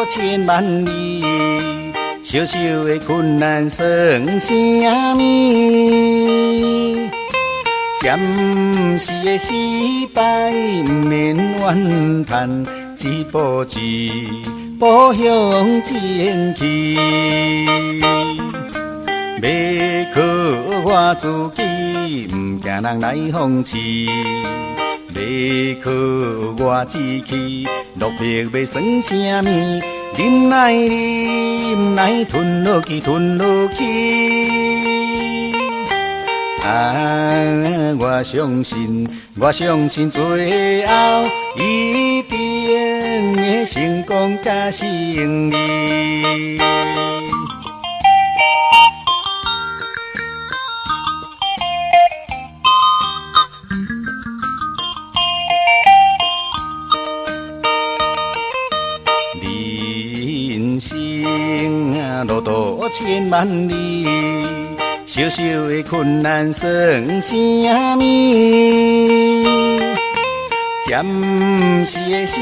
千万里，小小的困难算啥物？暂时的失败，不免怨叹，一步一步向前去。要靠我自己，不惊人来讽刺；要靠我志气，落魄要算啥物？忍耐忍耐，吞落去吞落去。我相信最后一定会成功甲胜利。人生路途千万里，小小的困难算啥物？暂时的失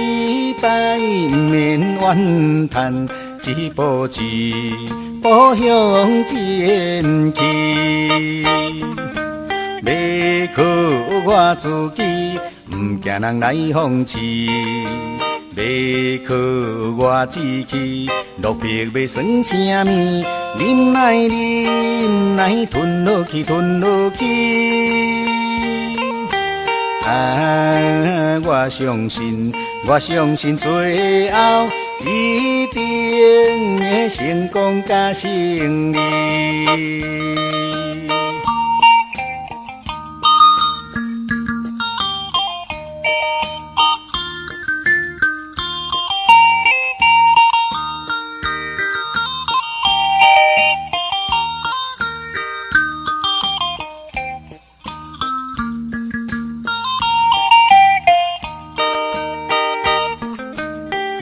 败，不免怨叹，一步一步向前去。要靠我自己，不惊人来讽刺；要靠我志气，落魄要算啥物？忍耐忍耐，吞落去吞落去。我相信最后一定会成功甲胜利。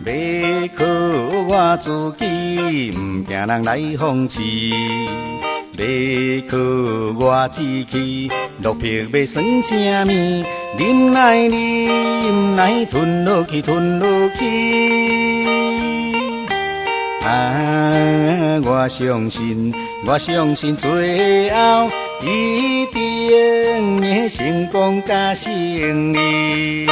要靠我自己，不惊人来讽刺；要靠我志气，落魄要算啥物？忍耐忍耐，吞落去吞落去。我相信最后一定会成功甲胜利。